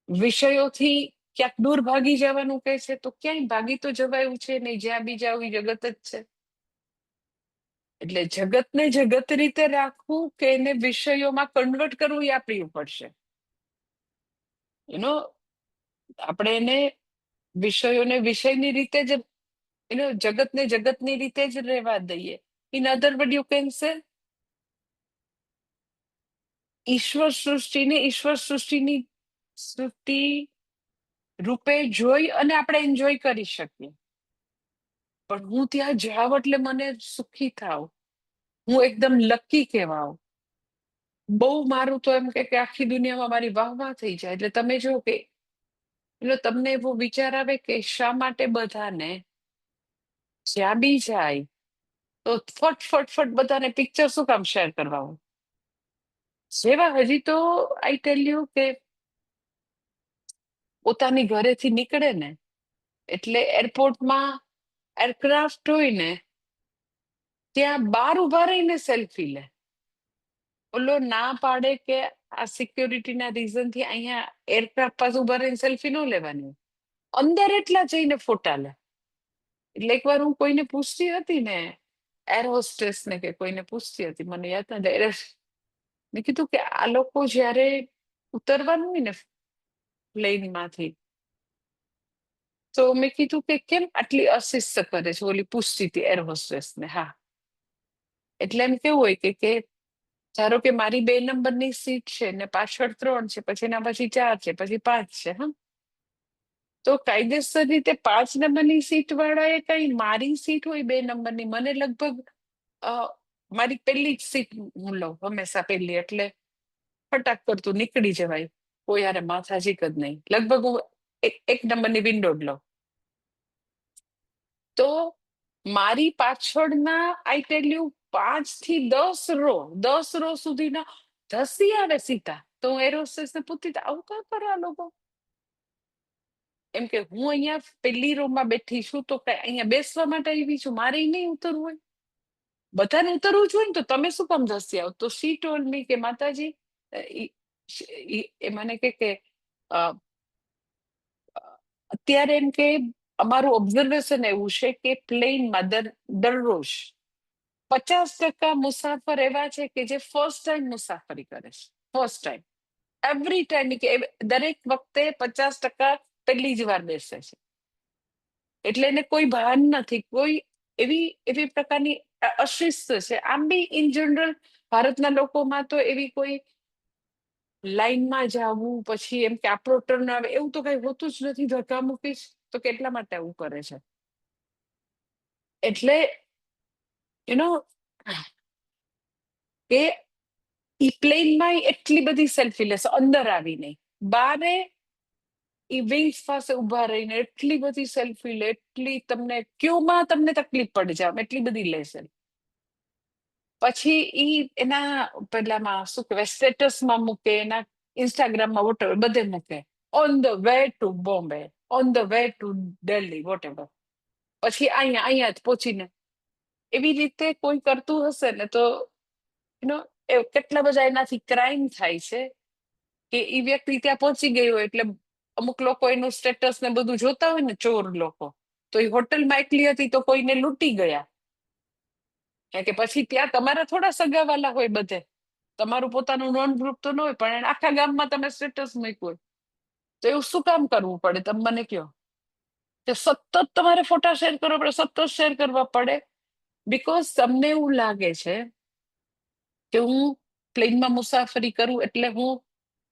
વિષયોથી ક્યાંક દૂર ભાગી જવાનું કહે છે, તો ક્યાંય ભાગી તો જવાયું છે નહીં, જ્યાં બી જાવ એ જગત જ છે. એટલે જગતને જગત રીતે રાખવું કે એને વિષયોમાં કન્વર્ટ કરવું એ આપણી ઉપર છે. આપણે એને વિષયોને વિષયની રીતે જ જગતને જગતની રીતે જ રહેવા દઈએ. In other word you can say ઈશ્વર સૃષ્ટિને ઈશ્વર સૃષ્ટિ રૂપે જોઈ અને આપણે એન્જોય કરી શકીએ. પણ હું ત્યાં જાઉં એટલે મને સુખી થાવ, હું એકદમ લકી કહેવાઉં. બહુ મારું તો એમ કે આખી દુનિયામાં મારી વાહ વાહ થઈ જાય. એટલે તમે જો કે તમને એવો વિચાર આવે કે શા માટે બધાને જ્યાં બી જાય તો ફટ બધાને પિક્ચર શું કામ શેર કરવા હોય? જેવા હજી તો આઈ ટેલ યુ કે પોતાની ઘરેથી નીકળે ને એટલે એરપોર્ટમાં એરક્રાફ્ટ હોય ને ત્યાં બહાર ઉભા રહીને સેલ્ફી લે. ઓલો ના પાડે કે આ સિક્યોરિટીના રીઝનથી અહીંયા એરક્રાફ્ટ પાસે ઉભા રહીને સેલ્ફી ન લેવાની, અંદર એટલા જઈને ફોટા લે. એટલે એકવાર હું કોઈને પૂછતી હતી ને, એર હોસ્ટેસ ને કે કોઈને પૂછતી હતી, મને યાદ નથી, મેં કીધું કે આ લોકો જયારે ઉતરવાનું હોય ને પ્લેનમાંથી, તો મેં કીધું કે કેમ આટલી અશિસ્ત કરે છે? ઓલી પૂછતી હતી એર હોસ્ટેસ ને. હા, એટલે એમ કેવું હોય કે ધારો કે મારી 2 નંબરની સીટ છે ને પાછળ 3 છે, પછી એના પછી 4 છે, પછી 5 છે. હા, તો કાયદેસર રીતે 5 નંબરની સીટ વાળાએ કઈ મારી સીટ હોય 2 નંબરની, મને લગભગ મારી પહેલી જ સીટ હું લઉં હંમેશા પહેલી, એટલે ફટાક કરતું નીકળી જવાય, કોઈ યારે માથાજીક જ નહીં. લગભગ હું એક નંબરની વિન્ડો જ લઉં. તો મારી પાછળના આઈ ટેલ યુ 5 થી 10 રો સુધીના ધસી આવે સીતા. તો હું એરોસ્ટેસ ને પૂછતી આવું કાં કરે આ લોકો? એમ કે હું અહીંયા પેલી રો માં બેઠી છું તો અહીંયા બેસવા માટે આવી છું, મારે નહીં ઉતરવું હોય? બધાને ઉતરવું જ હોય ને, તો તમે શું કામ ધસી આવો? તો શી ટોલ્ડ મી કે માતાજી એ મને કે અત્યારે એમ કે અમારું ઓબ્ઝર્વેશન એવું છે કે પ્લેનમાં દરરોજ 50% મુસાફર એવા છે કે જે ફર્સ્ટ ટાઈમ મુસાફરી કરે છે. ફર્સ્ટ ટાઈમ, એવરી ટાઈમ, કે દરેક વખતે 50% પહેલી જ વાર બેસે છે. એટલે એને કોઈ ભાન નથી, કોઈ એવી એવી પ્રકારની અશિસ્ત છે. આમ બી ઇન જનરલ ભારતના લોકોમાં તો એવી કોઈ લાઈનમાં જવું, પછી એમ કે આપણો ટર્ન આવે એવું તો કઈ હોતું જ નથી. ધક્કા મૂકીશ તો કેટલા માટે આવું કરે છે? એટલે યુ નો કે ઈ પ્લેનમાં એટલી બધી સેલ્ફી લેશે, અંદર આવીને બારે ઈ વિંગ્સ પાસે ઉભા રહીને એટલી બધી સેલ્ફી લે, એટલી તમને ક્યુમાં તમને તકલીફ પડી જાય એટલી બધી લેશે. પછી ઈ એના પેલામાં શું કહેવાય સ્ટેટસમાં મૂકે, એના ઇન્સ્ટાગ્રામમાં વોટેવર બધે મૂકે, on the way to Bombay, on the way to Delhi, whatever. પછી અહીંયા જ પહોંચીને એવી રીતે કોઈ કરતું હશે ને તો યુ નો કેટલા બધા એનાથી ક્રાઇમ થાય છે કે ઈ વ્યક્તિ ત્યાં પહોંચી ગઈ હોય એટલે અમુક લોકો એનું સ્ટેટસ ને બધું જોતા હોય ને, ચોર લોકો, તો એ હોટલમાં એકલી હતી તો કોઈને લૂંટી ગયા. કે પછી ત્યાં તમારા થોડા સગાવાલા હોય બધે, તમારું પોતાનું નોન ગ્રુપ તો ન હોય, પણ એને આખા ગામમાં તમે સ્ટેટસ મૂક્યું હોય તો એવું શું કામ કરવું પડે? તમે મને કહો. કે સતત તમારે ફોટા શેર કરવા પડે, સતત શેર કરવા પડે, બીકોઝ તમને એવું લાગે છે કે હું પ્લેનમાં મુસાફરી કરું એટલે હું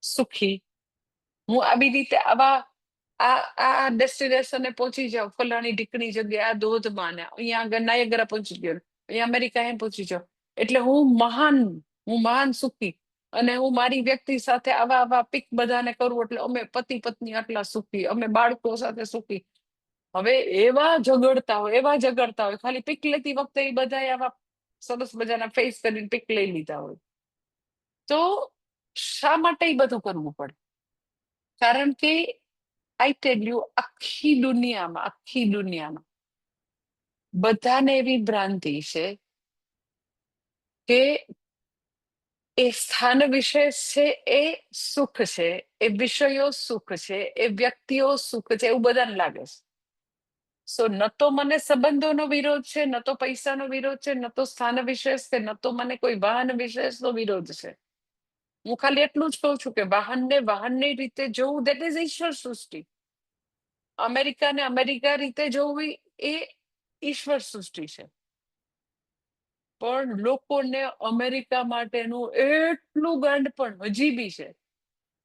સુખી, હું આવી રીતે આવા આ ડેસ્ટિનેશને પહોંચી જાઉં, ફલાણી ઢીકણી જગ્યાએ, આ ધોધમાં, ને અહીંયા આગળ નાયગરા પહોંચી ગયો, અહીંયા અમેરિકા એમ પહોંચી જાઉં એટલે હું મહાન સુખી, અને હું મારી વ્યક્તિ સાથે આવા પિક બધાને કરું એટલે અમે પતિ પત્ની આટલા સુખી, અમે બાળકો સાથે સુખી. હવે એવા ઝઘડતા હોય ખાલી પિક લેતી વખતે એ બધા આવા સરસ મજાના ફેસ કરીને પિક લઈ લીધા હોય. તો શા માટે એ બધું કરવું પડે? કારણ કે આઈ ટેલ યુ આખી દુનિયામાં બધાને એવી ભ્રાંતિ છે કે એ સ્થાન વિશેષ છે, એ સુખ છે, એ વિષયો સુખ છે, એ વ્યક્તિઓ સુખ છે, એવું બધાને લાગે છે. સો ન તો મને સંબંધોનો વિરોધ છે, ન તો પૈસાનો વિરોધ છે, ન તો સ્થાન વિશેષ છે, ન તો મને કોઈ વાહન વિશેષનો વિરોધ છે. હું ખાલી એટલું જ કહું છું કે વાહનની રીતે જોવું, દેટ ઇઝ ઈશ્વર સૃષ્ટિ. અમેરિકાને અમેરિકા રીતે જોવી એ ઈશ્વર સૃષ્ટિ છે. પણ લોકોને અમેરિકા માટેનું એટલું ગાંડ પણ હજી બી છે.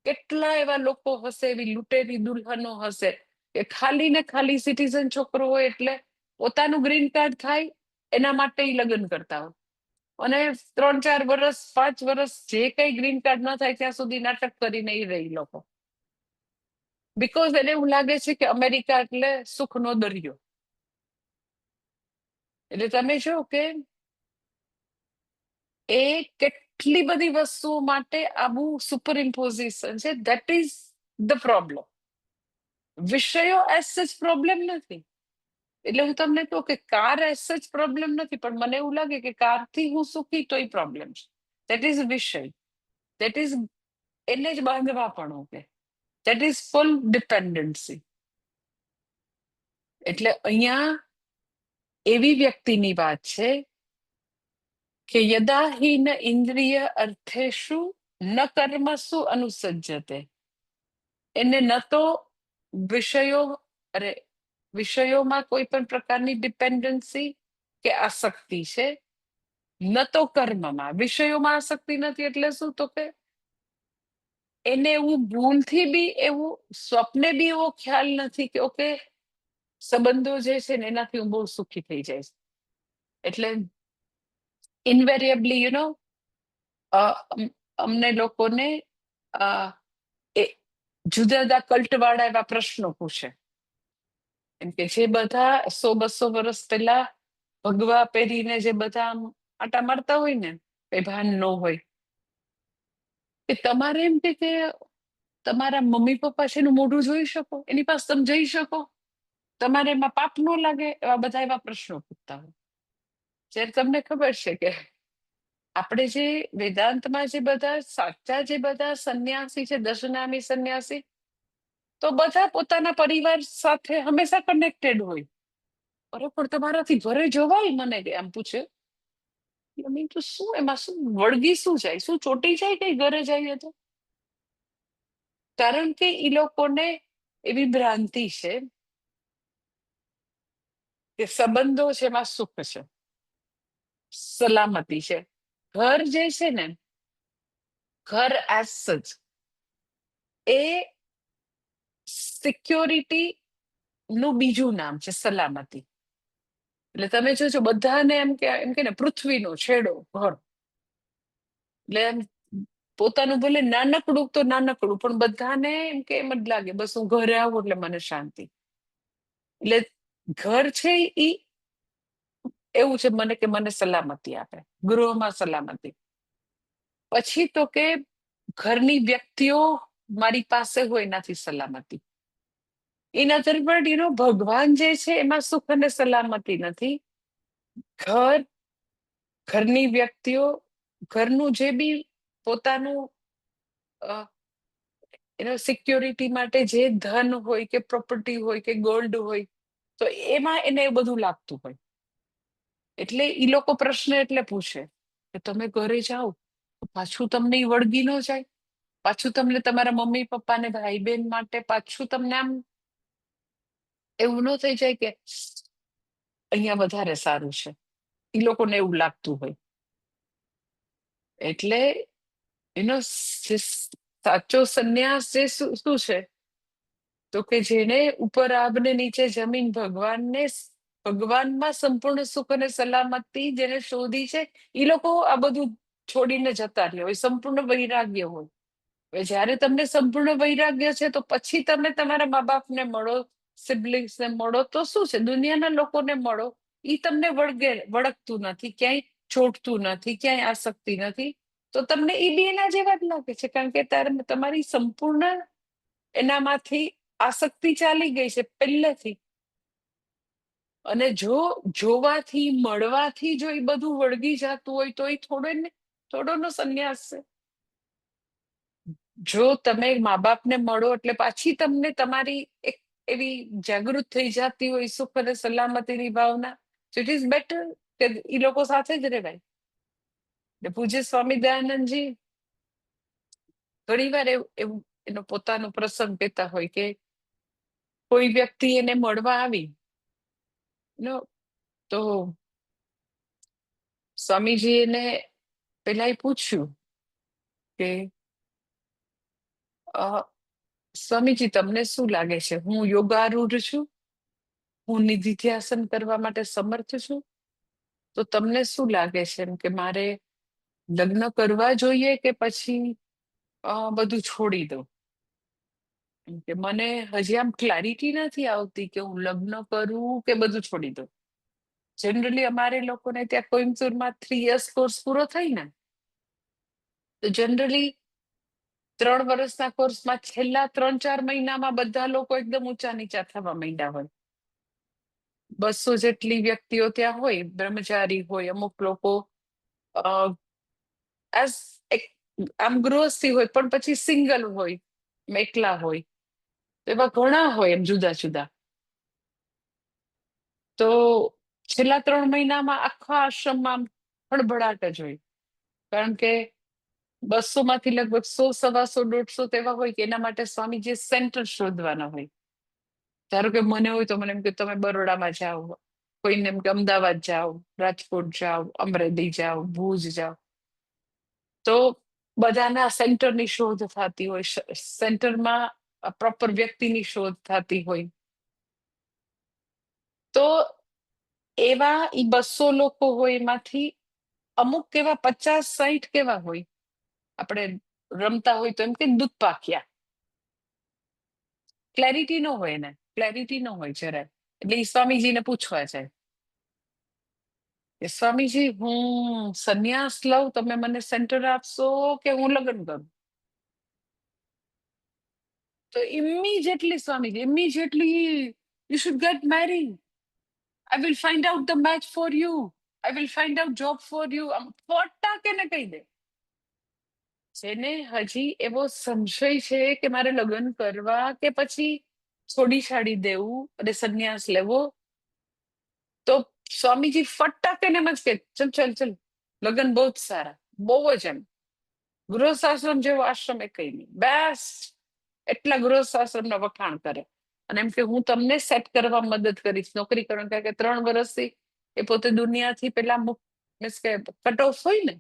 કેટલા એવા લોકો હશે, એવી લૂંટેરી દુલ્હનો હશે કે ખાલી ને ખાલી સિટીઝન છોકરો હોય એટલે પોતાનું ગ્રીન કાર્ડ થાય એના માટે લગ્ન કરતા હોય, અને 3-4 વર્ષ 5 વર્ષ જે કઈ ગ્રીન કાર્ડ ન થાય ત્યાં સુધી નાટક કરીને એ રહી લોકો, બીકોઝ એને એવું લાગે છે કે અમેરિકા એટલે સુખનો દરિયો. એટલે તમે જો કે એ કેટલી બધી વસ્તુઓ માટે આવું સુપર ઇમ્પોઝિશન છે. That is the problem. વિષયો એઝ સચ પ્રોબ્લેમ નથી. એટલે હું તમને કહું કે કાર એઝ સચ પ્રોબ્લેમ નથી, પણ મને એવું લાગે કે કારથી હું સુખી તો એ પ્રોબ્લેમ છે. દેટ ઇઝ વિષય, દેટ ઇઝ એને જ બાંધવા પણ કે દેટ ઇઝ ફૂલ ડિપેન્ડન્સી. એટલે અહીંયા એવી વ્યક્તિની વાત છે કે યદા હિ ન ઇન્દ્રિય અર્થેષુ ન કર્મસુ અનુસજ્જતે. એને ન તો વિષયોમાં કોઈ પણ પ્રકારની ડિપેન્ડન્સી કે આસક્તિ છે, ન તો કર્મમાં. વિષયોમાં આસક્તિ નથી એટલે શું? તો કે એને એવું ભૂલથી બી એવું સ્વપ્ને બી એવો ખ્યાલ નથી કે ઓકે સંબંધો જે છે ને એનાથી હું બહુ સુખી થઈ જઈશ. એટલે ઇનવેરિયેબલી અમને લોકોને એ જુદા જુદા કલ્ટ વાળા એવા પ્રશ્નો પૂછે એમ કે જે બધા 100-200 વર્ષ પહેલા ભગવા પહેરીને જે બધા આમ આટા મારતા હોય ને, કઈ ભાન ન હોય, એ તમારે એમ કે તમારા મમ્મી પપ્પા છે એનું મોઢું જોઈ શકો, એની પાસે તમે જઈ શકો, તમારે એમાં પાપ ન લાગે, એવા બધા એવા પ્રશ્નો પૂછતા હોય. જ્યારે તમને ખબર છે કે આપણે જે વેદાંતમાં જે બધા સાચા જે બધા સંન્યાસી છે, દશનામી સંન્યાસી, તો બધા પોતાના પરિવાર સાથે હંમેશા કનેક્ટેડ હોય. અરે પણ તમારાથી ઘરે જવાય? મને આમ પૂછે. મેં તો શું એમાં શું વળગી શું જાય, શું ચોટી જાય કઈ ઘરે જઈએ તો? કારણ કે એ લોકોને એવી ભ્રાંતિ છે કે સંબંધો છે એમાં સુખ છે, સલામતી છે. ઘર જે છે ને, ઘર એઝ સચ એ સિક્યોરિટી નું બીજું નામ છે, સલામતી. એટલે તમે જોજો બધાને એમ કે ને પૃથ્વીનો છેડો ઘર, એટલે એમ પોતાનું ભલે નાનકડું તો નાનકડું, પણ બધાને એમ કે એમ જ લાગે બસ હું ઘરે આવું એટલે મને શાંતિ. એટલે ઘર છે ઈ એવું છે મને કે મને સલામતી આપે, ગૃહમાં સલામતી. પછી તો કે ઘરની વ્યક્તિઓ મારી પાસે હોય એનાથી સલામતી. ઇન અધર વર્ડ ભગવાન જે છે એમાં સુખ અને સલામતી નથી. ઘર, ઘરની વ્યક્તિઓ, ઘરનું જે બી પોતાનું એનો સિક્યોરિટી માટે જે ધન હોય કે પ્રોપર્ટી હોય કે ગોલ્ડ હોય, તો એમાં એને એ બધું લાગતું હોય. એટલે ઈ લોકો પ્રશ્ન એટલે પૂછે કે તમે ઘરે જાઓ પાછું તમને ઈ વળગી ન જાય, પાછું તમને તમારા મમ્મી પપ્પા ને ભાઈ બહેન માટે પાછું તમને આમ એવું ન થઈ જાય કે અહીંયા વધારે સારું છે, ઈ લોકોને એવું લાગતું હોય. એટલે એનો સાચો સંન્યાસ જે શું છે, તો કે જેને ઉપર આબ ને નીચે જમીન ભગવાનમાં સંપૂર્ણ સુખ અને સલામતી જેને શોધી છે, એ લોકો આ બધું છોડીને જતા રહ્યા હોય, સંપૂર્ણ વૈરાગ્ય હોય. હવે જયારે તમને સંપૂર્ણ વૈરાગ્ય છે તો પછી તમે તમારા મા બાપને મળો, સિબ્લિંગ્સને મળો, તો શું છે દુનિયાના લોકોને મળો, ઈ તમને વળગતું નથી, ક્યાંય ચોટતું નથી, ક્યાંય આસક્તિ નથી, તો તમને ઈ બી એના જેવા જ લાગે છે. કારણ કે તમારી સંપૂર્ણ એનામાંથી આસક્તિ ચાલી ગઈ છે પહેલેથી. અને જો જોવાથી મળવાથી જો એ બધું વળગી જતું હોય તો એ થોડોનો સંન્યાસ છે. જો તમે મા બાપને મળો એટલે પાછી તમને તમારી એક એવી જાગૃત થઈ જતી હોય સુખ અને સલામતીની ભાવના, ઇટ ઇઝ બેટર કે એ લોકો સાથે જ રહેવાય. પૂજ્ય સ્વામી દયાનંદજી ઘણી વાર એવું એનો પોતાનો પ્રસંગ કહેતા હોય કે કોઈ વ્યક્તિ એને મળવા આવી તો સ્વામીજી એને પેલા એ પૂછ્યું કે સ્વામીજી તમને શું લાગે છે, હું યોગારૂઢ છું, હું નિધિધ્યાસન કરવા માટે સમર્થ છું, તો તમને શું લાગે છે એમ કે મારે લગ્ન કરવા જોઈએ કે પછી બધું છોડી દઉં? કે મને હજી આમ ક્લેરિટી નથી આવતી કે હું લગ્ન કરું કે બધું છોડી દઉં. જનરલી અમારે લોકોને ત્યાં કોઈમ્બતુરમાં 3 years કોર્સ પૂરો થાય ને, તો જનરલી 3 વર્ષના કોર્સમાં છેલ્લા 3-4 મહિનામાં બધા લોકો એકદમ ઊંચા નીચા થવા માંડ્યા હોય. 200 જેટલી વ્યક્તિઓ ત્યાં હોય, બ્રહ્મચારી હોય, અમુક લોકો આમ ગૃહસ્થી હોય પણ પછી સિંગલ હોય, એકલા હોય, તો એવા ઘણા હોય એમ જુદા જુદા. તો છેલ્લા 3 મહિનામાં આખા આશ્રમમાં હળભળાટ જ હોય. કારણ કે 200 માંથી લગભગ 100, 125, 150 એવા હોય કે એના માટે સ્વામીજી સેન્ટર શોધવાના હોય. ધારો કે મને હોય તો મને એમ કે તમે બરોડામાં જાઓ, કોઈને એમ કે અમદાવાદ જાઓ, રાજકોટ જાઓ, અમરેલી જાઓ, ભુજ જાઓ, તો બધાના સેન્ટરની શોધ થતી હોય, સેન્ટરમાં પ્રોપર વ્યક્તિની શોધ થતી હોય. તો એવા 200 લોકો હોય એમાંથી અમુક કેવા 50-60 કેવા હોય, આપણે રમતા હોય તો એમ કે દૂધ પાક્યા, ક્લેરિટી ન હોય, એને ક્લેરિટી ન હોય જરાય. એટલે એ સ્વામીજીને પૂછવા જાય કે સ્વામીજી હું સંન્યાસ લઉં, તમે મને સેન્ટર આપશો કે હું લગ્ન કરું? તો immediately you should gate married. I will find out the match for you. I will find out job for you. આમ ફટાકે ને કહી દે. જેને હજી એવો સંશય છે કે મારે લગ્ન કરવા કે પછી છોડી છાડી દેવું અને સંન્યાસ લેવો, તો સ્વામીજી ફટાકે ને એમ જ કે ચલ ચલ ચલ, લગ્ન બહુ જ સારા, બહુ જ એમ ગૃહસ્થાશ્રમ જેવો આશ્રમ એ કઈ નહીં, બેસ્ટ. એટલા ગૃહસ્થાશ્રમના વખાણ કરે અને એમ કે હું તમને સેટ કરવા મદદ કરીશ નોકરી કરવાનું. કારણ કે 3 વર્ષથી એ પોતે દુનિયાથી પેલા મીન્સ કે કટ ઓફ હોય ને,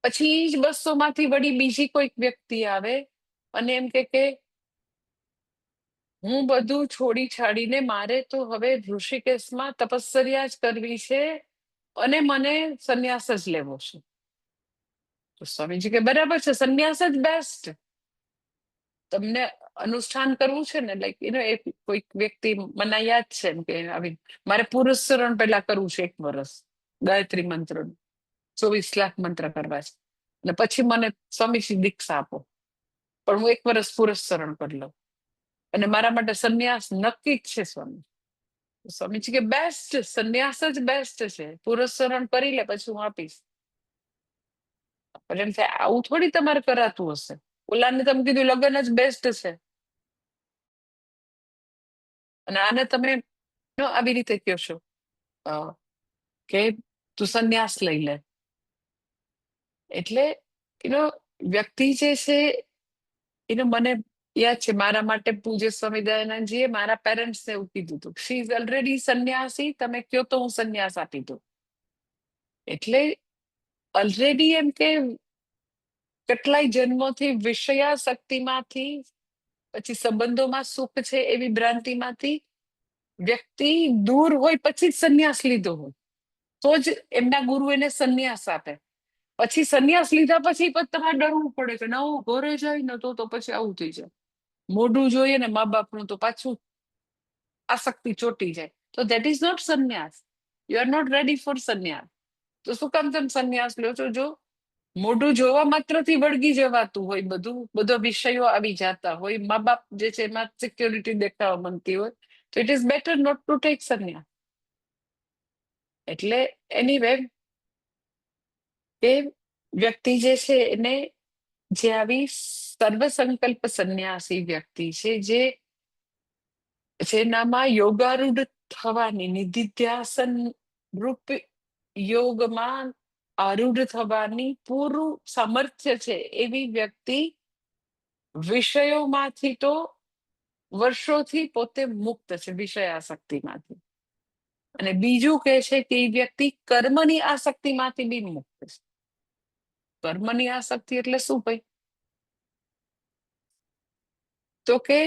પછી જ 200 માંથી વળી બીજી કોઈક વ્યક્તિ આવે અને એમ કે હું બધું છોડી છાડીને મારે તો હવે ઋષિકેશમાં તપશ્ચર્યા જ કરવી છે અને મને સંન્યાસ જ લેવો છે. તો સ્વામીજી કે બરાબર છે, સંન્યાસ જ બેસ્ટ. તમને અનુષ્ઠાન કરવું છે ને, લાઈક એક કોઈક વ્યક્તિ મને યાદ છે એમ કે આવી મારે પુરસ્ચરણ પેલા કરવું છે 1 વર્ષ, ગાયત્રી મંત્ર 24 લાખ મંત્ર કરવા છે અને પછી મને સ્વામીજી દીક્ષા આપો, પણ હું 1 વર્ષ પુરસ્ચરણ કરી લઉં અને મારા માટે સંન્યાસ નક્કી જ છે સ્વામી. સ્વામીજી કે બેસ્ટ, સંન્યાસ જ બેસ્ટ છે, પુરસ્ચરણ કરી લે પછી હું આપીશ. પણ એમ થાય આવું થોડી તમારે કરાતું હશે. ઓલાને તમે કીધું લગ્ન જ બેસ્ટ છે અને આને તમે આવી રીતે કહો છો કે તું સંન્યાસ લઈ લે. એટલે વ્યક્તિ જે છે મને યાદ છે મારા માટે પૂજ્ય સ્વામી દયાનંદજીએ મારા પેરેન્ટ્સને એવું કીધું હતું, શી ઇઝ ઓલરેડી સંન્યાસી, તમે કયો તો હું સંન્યાસ આપી દઉં. એટલે ઓલરેડી એમ કે કેટલાય જન્મોથી વિષયાશક્તિમાંથી પછી સંબંધોમાં સુખ છે એવી ભ્રાંતિમાંથી વ્યક્તિ દૂર હોય પછી જ સંન્યાસ લીધો હોય તો જ એમના ગુરુ એને સંન્યાસ આપે. પછી સંન્યાસ લીધા પછી તમારે ડરવું પડે કે ના હું ઘરે જાય ને તો પછી આવું થઈ જાય, મોઢું જોઈએ ને મા બાપનું તો પાછું આસક્તિ ચોટી જાય. તો દેટ ઇઝ નોટ સંન્યાસ. You are not ready for સંન્યાસ. તો શું કામ તમે સંન્યાસ લ્યો છો? જો મોઢું જોવા માત્રથી વળગી જવાતું હોય, બધા વિષયો આવી જતા હોય, મા બાપ જે છે એમાં સિક્યોરિટી દેખાવા માંગતી હોય, તો it is better not to take સંન્યાસ. એટલે એનીવે એ વ્યક્તિ જે છે એને જે આવી સર્વસંકલ્પ સંન્યાસી વ્યક્તિ છે, જેનામાં યોગારૂઢ થવાની, નિધિધ્યાસન રૂપ યોગમાં આરૂઢ થવાની પૂરું સામર્થ્ય છે, એવી વ્યક્તિ વિષયોમાંથી તો વર્ષોથી પોતે મુક્ત છે, વિષયાસક્તિમાંથી. અને બીજું કે છે કે એ વ્યક્તિ કર્મની આસક્તિમાંથી બી મુક્ત છે. કર્મની આસક્તિ એટલે શું ભાઈ? તો કે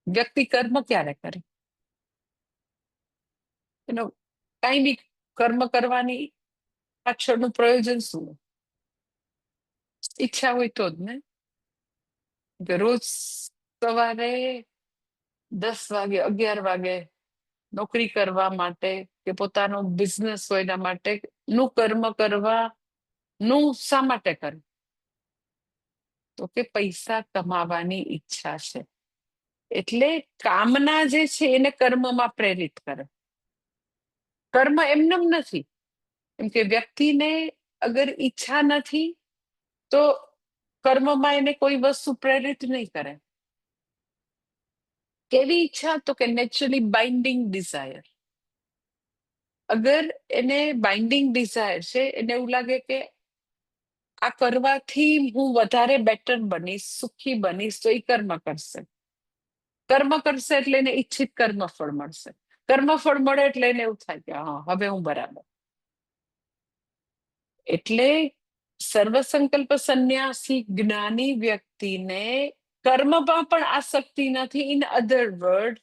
વ્યક્તિ કર્મ ક્યારે કરે? એનો કઈ બી કર્મ કરવાની પાછળનું પ્રયોજન શું? ઈચ્છા હોય તો જ ને. રોજ સવારે 10 વાગે 11 વાગે નોકરી કરવા માટે કે પોતાનો બિઝનેસ હોય એના માટે નું કર્મ કરવાનું શા માટે કરે? તો કે પૈસા કમાવાની ઈચ્છા છે. એટલે કામના જે છે એને કર્મમાં પ્રેરિત કરે. કર્મ એમનેમ નથી. એમ કે વ્યક્તિને અગર ઈચ્છા નથી તો કર્મમાં એને કોઈ વસ્તુ પ્રેરિત નહીં કરે. કેવી ઈચ્છા? તો કે નેચરલી બાઇન્ડિંગ ડિઝાયર. અગર એને બાઇન્ડિંગ ડિઝાયર છે, એને એવું લાગે કે આ કરવાથી હું વધારે બેટર બનીશ, સુખી બનીશ, તો એ કર્મ કરશે. કર્મ કરશે એટલે એને ઈચ્છિત કર્મફળ મળશે. કર્મફળ મળે એટલે એને એવું થાય કે હા હવે હું બરાબર. એટલે સર્વસંકલ્પ સંન્યાસી જ્ઞાની વ્યક્તિને કર્મમાં પણ આસક્તિ નથી. ઇન અધર વર્ડ,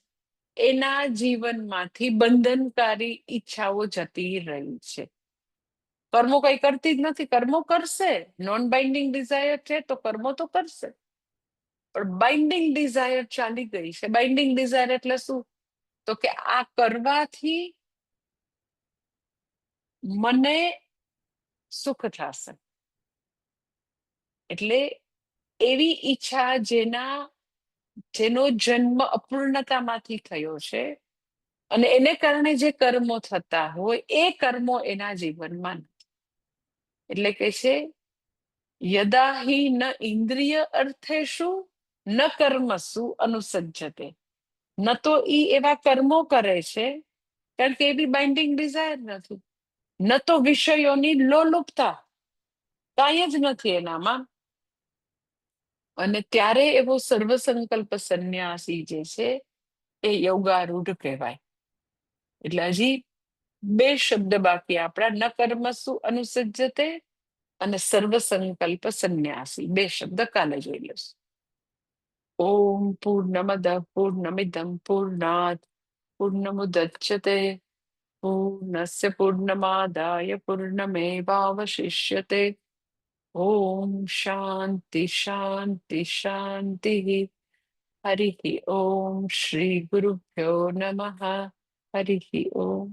એના જીવનમાંથી બંધનકારી ઈચ્છાઓ જતી રહી છે. કર્મો કઈ કરતી જ નથી. કર્મો કરશે, નોન બાઇન્ડિંગ ડિઝાયર છે તો કર્મો તો કરશે, પણ બાઇન્ડિંગ ડિઝાયર ચાલી ગઈ છે. બાઇન્ડિંગ ડિઝાયર એટલે શું? તો કે આ કરવાથી મને સુખ થશે. એટલે એવી ઈચ્છા જેનો જન્મ અપૂર્ણતામાંથી થયો છે અને એને કારણે જે કર્મો થતા હોય એ કર્મો એના જીવનમાં નથી. એટલે કે છે યદા હિ ન ઇન્દ્રિય અર્થેષુ ન કર્મસુ અનુસજ્જતે. ન તો ઈ એવા કર્મો કરે છે કારણ કે એવી બાઇન્ડિંગ ડિઝાયર નથી, ન તો વિષયોની લોલુપતા, કાંઈ જ નથી એનામાં. અને ત્યારે એવો સર્વસંકલ્પ સંન્યાસી જે છે એ યોગારૂઢ કહેવાય. એટલે હજી 2 શબ્દ બાકી આપણા, ન કર્મસુ અનુસજ્જતે અને સર્વસંકલ્પ સંન્યાસી. 2 શબ્દ કાલે જોઈ લેશું. ઓમ પૂર્ણમદ પૂર્ણમિદમ પૂર્ણાત પૂર્ણમુદચ્યતે પૂર્ણસ્ય પૂર્ણમાદાય પૂર્ણમેવાવશિષ્યતે. ઓમ શાંતિ શાંતિ શાંતિ. હરિ ઓમ શ્રી ગુરુભ્યો નમઃ. હરિ ઓમ.